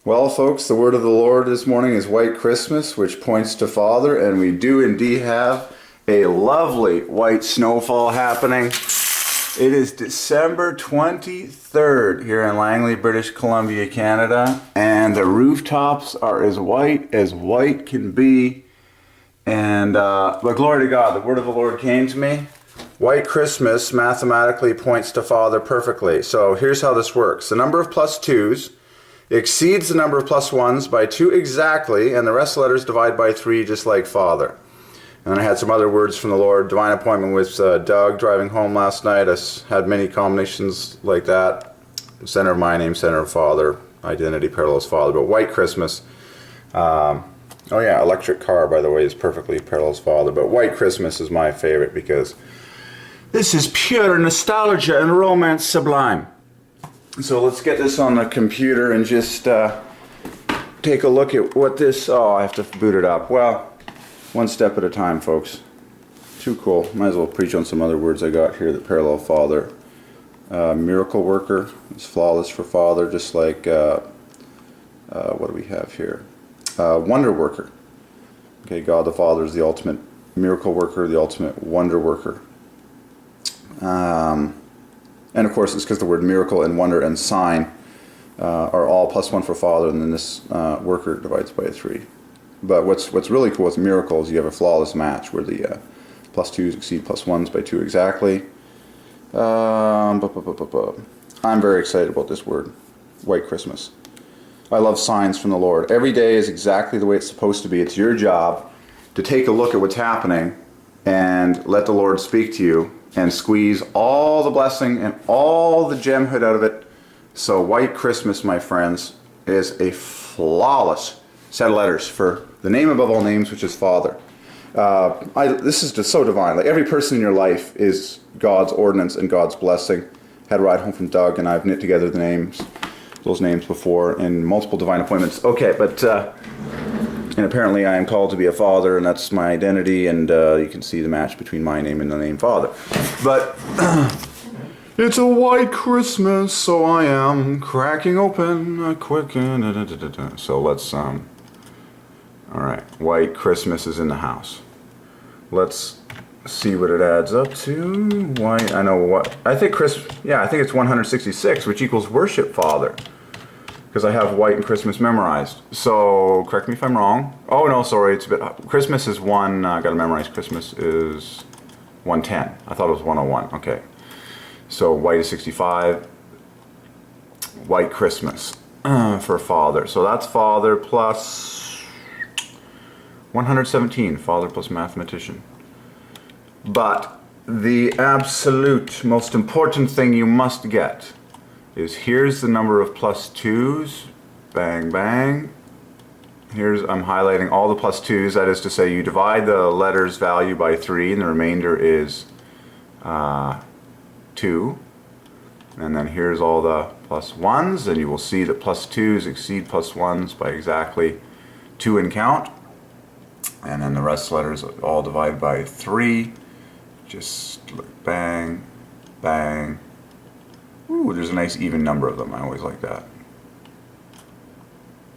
Well, folks, the word of the Lord this morning is White Christmas, which points to Father, and we do indeed have a lovely white snowfall happening. It is December 23rd here in Langley, British Columbia, Canada, and the rooftops are as white can be. And but glory to God, the word of the Lord came to me. White Christmas mathematically points to Father perfectly. So here's how this works. The number of plus 2's exceeds the number of plus 1's by 2 exactly, and the rest of the letters divide by 3 just like Father. And then I had some other words from the Lord. Divine appointment with Doug driving home last night. I had many combinations like that. Center of my name, center of Father. Identity parallels Father. But White Christmas. Oh yeah, electric car, by the way, is perfectly parallels Father. But White Christmas is my favorite because this is pure nostalgia and romance sublime. So let's get this on the computer and just take a look at what this... Oh, I have to boot it up. Well, one step at a time, folks. Too cool. Might as well preach on some other words I got here that parallel Father. Miracle worker is flawless for Father, just like... what do we have here? Wonder worker. Okay, God the Father is the ultimate miracle worker, the ultimate wonder worker. And of course, it's because the word miracle and wonder and sign are all plus 1 for Father, and then this worker divides by 3. But what's really cool with miracles, you have a flawless match where the plus 2's exceed plus 1's by 2 exactly. I'm very excited about this word, White Christmas. I love signs from the Lord. Every day is exactly the way it's supposed to be. It's your job to take a look at what's happening and let the Lord speak to you and squeeze all the blessing and all the gemhood out of it. So White Christmas, my friends, is a flawless set of letters for the name above all names, which is Father. This is just so divine. Like, every person in your life is God's ordinance and God's blessing. Had a ride home from Doug, and I've knit together the names, those names before, in multiple divine appointments. Okay, but and apparently I am called to be a father, and that's my identity, and you can see the match between my name and the name Father. But it's a White Christmas, so I am cracking open a quick... So let's, all right, White Christmas is in the house. Let's see what it adds up to. White, I know what, I think I think it's 166, which equals worship Father. Because I have White and Christmas memorized. So, correct me if I'm wrong. Oh no, sorry, it's a bit... Christmas is gotta memorize, Christmas is 110. I thought it was 101, okay. So, White is 65. White Christmas for Father. So that's Father plus 117, Father plus mathematician. But the absolute most important thing you must get is here's the number of plus 2's, bang, bang. I'm highlighting all the plus 2's, that is to say you divide the letter's value by 3 and the remainder is 2. And then here's all the plus 1's, and you will see that plus 2's exceed plus 1's by exactly 2 in count. And then the rest of the letters all divide by 3. Just look, bang, bang. Ooh, there's a nice even number of them. I always like that.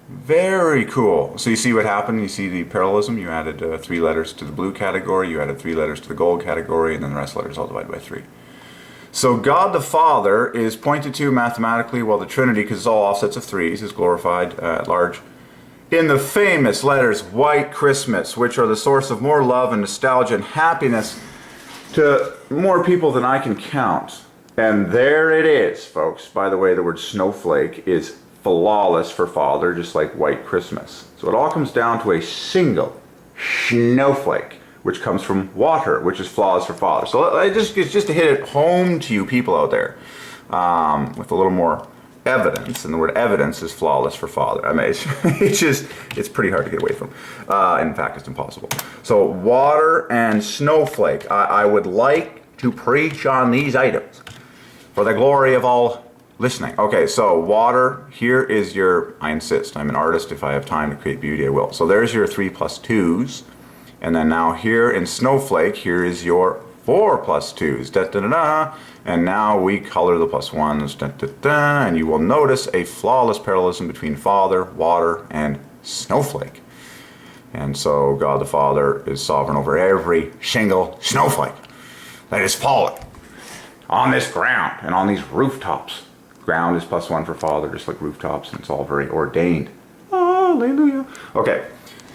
Very cool. So you see what happened? You see the parallelism? You added 3 letters to the blue category, you added 3 letters to the gold category, and then the rest of the letters all divided by 3. So God the Father is pointed to mathematically, while the Trinity, because it's all offsets of 3's, is glorified at large in the famous letters White Christmas, which are the source of more love and nostalgia and happiness to more people than I can count. And there it is, folks. By the way, the word snowflake is flawless for Father, just like White Christmas. So it all comes down to a single snowflake, which comes from water, which is flawless for Father. So it's just to hit it home to you people out there with a little more evidence, and the word evidence is flawless for Father. I mean, it's pretty hard to get away from. In fact, it's impossible. So water and snowflake. I would like to preach on these items for the glory of all listening. Okay, so water, here is your, I insist, I'm an artist. If I have time to create beauty, I will. So there's your 3 plus 2's. And then now here in snowflake, here is your 4 plus 2s, da da da da. And now we color the plus 1s, da da da. And you will notice a flawless parallelism between Father, water, and snowflake. And so God the Father is sovereign over every single snowflake that is falling on this ground and on these rooftops. Ground is plus 1 for Father, just like rooftops, and it's all very ordained. Hallelujah. Okay,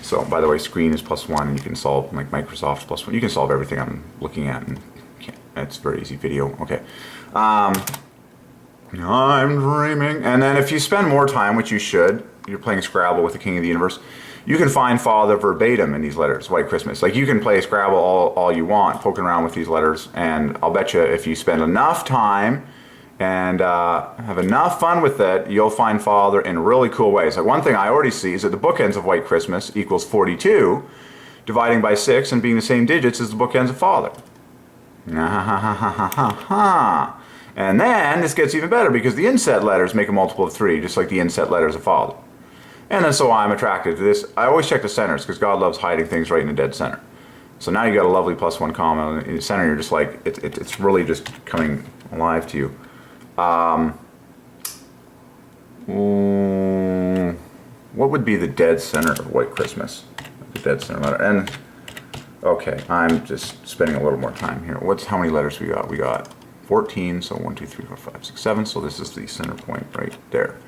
so by the way, screen is plus 1, and you can solve, like Microsoft plus 1. You can solve everything I'm looking at, and it's very easy video. Okay. I'm dreaming. And then if you spend more time, which you should, you're playing Scrabble with the King of the Universe, you can find Father verbatim in these letters, White Christmas. Like, you can play Scrabble all you want, poking around with these letters, and I'll bet you if you spend enough time and have enough fun with it, you'll find Father in really cool ways. Like, one thing I already see is that the bookends of White Christmas equals 42, dividing by 6 and being the same digits as the bookends of Father. And then this gets even better because the inset letters make a multiple of 3, just like the inset letters of Father. And then so I'm attracted to this. I always check the centers because God loves hiding things right in the dead center. So now you got a lovely plus 1 comma in the center. You're just like, it's really just coming alive to you. What would be the dead center of White Christmas? The dead center letter. And okay, I'm just spending a little more time here. How many letters we got? We got 14. So 1, 2, 3, 4, 5, 6, 7. So this is the center point right there.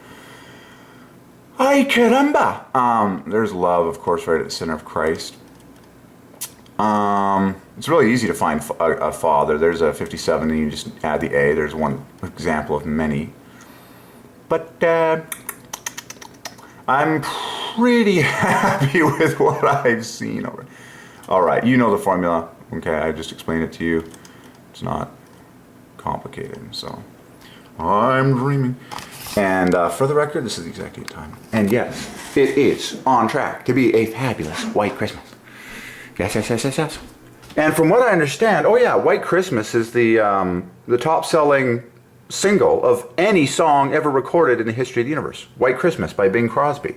Ay caramba! There's love, of course, right at the center of Christ. It's really easy to find a Father. There's a 57, and you just add the A. There's one example of many. But I'm pretty happy with what I've seen. All right, you know the formula. Okay, I just explained it to you. It's not complicated, so I'm dreaming. And for the record, this is the exact date time. And yes, it is on track to be a fabulous White Christmas. Yes, yes, yes, yes, yes. And from what I understand, oh yeah, White Christmas is the top-selling single of any song ever recorded in the history of the universe. White Christmas by Bing Crosby.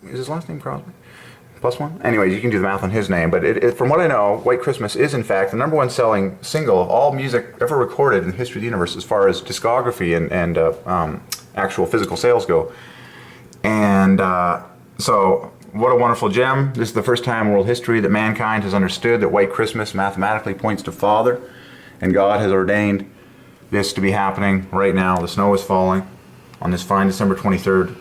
Is his last name Crosby? Plus 1? Anyways, you can do the math on his name, but from what I know, White Christmas is in fact the #1 selling single of all music ever recorded in the history of the universe as far as discography and actual physical sales go. And so, what a wonderful gem. This is the first time in world history that mankind has understood that White Christmas mathematically points to Father, and God has ordained this to be happening right now. The snow is falling on this fine December 23rd.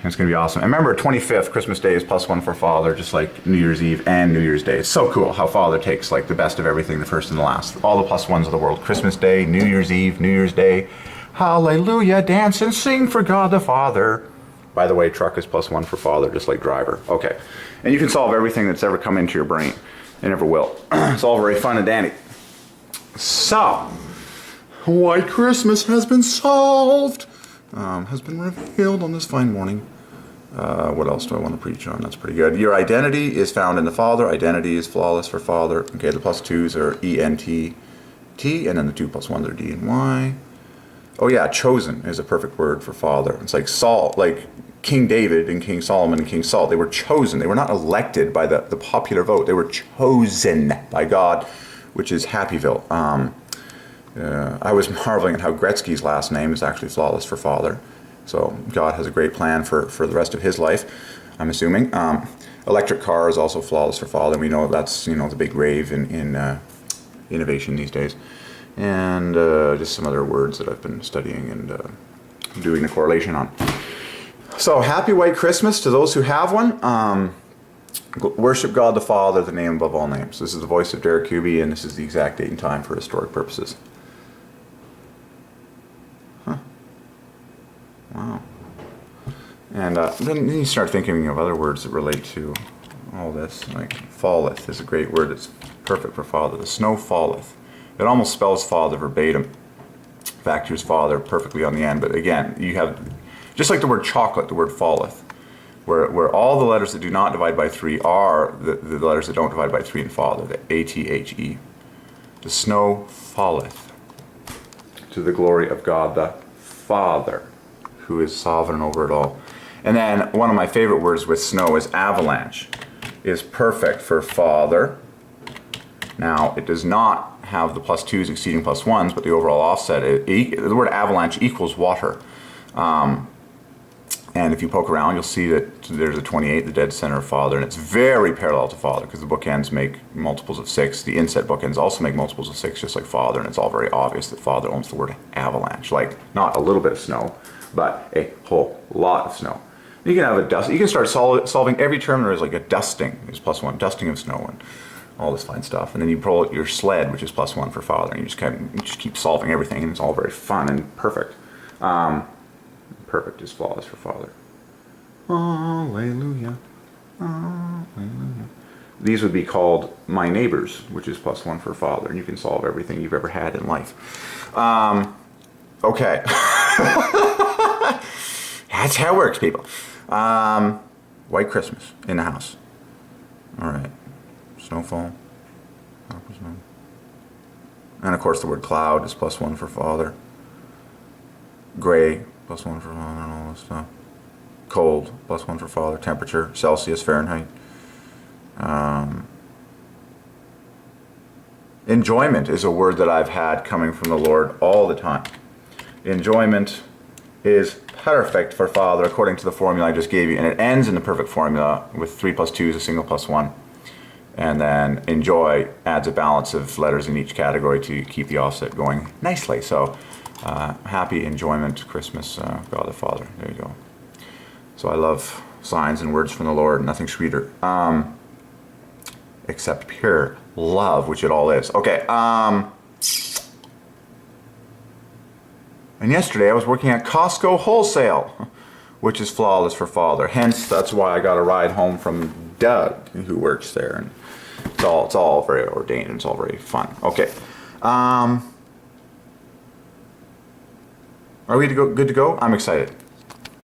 It's going to be awesome. And remember, 25th, Christmas Day, is plus 1 for Father, just like New Year's Eve and New Year's Day. It's so cool how Father takes like the best of everything, the first and the last. All the plus 1s of the world. Christmas Day, New Year's Eve, New Year's Day. Hallelujah, dance and sing for God the Father. By the way, truck is plus 1 for Father, just like driver. Okay. And you can solve everything that's ever come into your brain. It never will. It's all very fun and dandy. So, White Christmas has been solved. Has been revealed on this fine morning. What else do I want to preach on? That's pretty good. Your identity is found in the Father. Identity is flawless for Father. Okay, the plus 2s are E-N-T, T, and then the 2 plus 1s are D and Y. Oh yeah, chosen is a perfect word for Father. It's like Saul, like King David and King Solomon and King Saul. They were chosen. They were not elected by the popular vote. They were chosen by God, which is Happyville. I was marveling at how Gretzky's last name is actually flawless for Father. So God has a great plan for the rest of his life, I'm assuming. Electric car is also flawless for Father. We know that's the big rave in innovation these days. And just some other words that I've been studying and doing the correlation on. So happy White Christmas to those who have one. Worship God the Father, the name above all names. This is the voice of Derek Kuby, and this is the exact date and time for historic purposes. Wow. And then you start thinking of other words that relate to all this. Like falleth is a great word that's perfect for Father. The snow falleth. It almost spells Father verbatim. In fact, here's Father perfectly on the end. But again, you have, just like the word chocolate, the word falleth, where all the letters that do not divide by 3 are the letters that don't divide by 3 in Father, the A-T-H-E. The snow falleth to the glory of God the Father, who is sovereign over it all. And then one of my favorite words with snow is avalanche. is perfect for Father. Now, it does not have the +2s exceeding +1s, but the overall offset, the word avalanche equals water. And if you poke around, you'll see that there's a 28, the dead center of Father, and it's very parallel to Father because the bookends make multiples of 6. The inset bookends also make multiples of 6, just like Father, and it's all very obvious that Father owns the word avalanche. Like, not a little bit of snow, but a whole lot of snow. You can have a dust. You can start solving every term there is, like a dusting is +1, dusting of snow, and all this fine stuff. And then you pull out your sled, which is +1 for Father, and you just keep solving everything, and it's all very fun and perfect. Perfect is flawless for Father. Hallelujah. Hallelujah. These would be called my neighbors, which is +1 for Father, and you can solve everything you've ever had in life. Okay. That's how it works, people. White Christmas in the house. All right. Snowfall. And of course the word cloud is +1 for Father. Gray, +1 for Father, and all this stuff. Cold, +1 for Father. Temperature, Celsius, Fahrenheit. Enjoyment is a word that I've had coming from the Lord all the time. Enjoyment is perfect for Father according to the formula I just gave you, and it ends in the perfect formula with 3 + 2 is a single +1. And then enjoy adds a balance of letters in each category to keep the offset going nicely. So happy enjoyment Christmas, God the Father. There you go. So I love signs and words from the Lord, nothing sweeter. Except pure love, which it all is. Okay. And yesterday I was working at Costco Wholesale, which is flawless for Father. Hence, that's why I got a ride home from Doug, who works there. And it's all very ordained and it's all very fun. Okay. Are we good to go? I'm excited.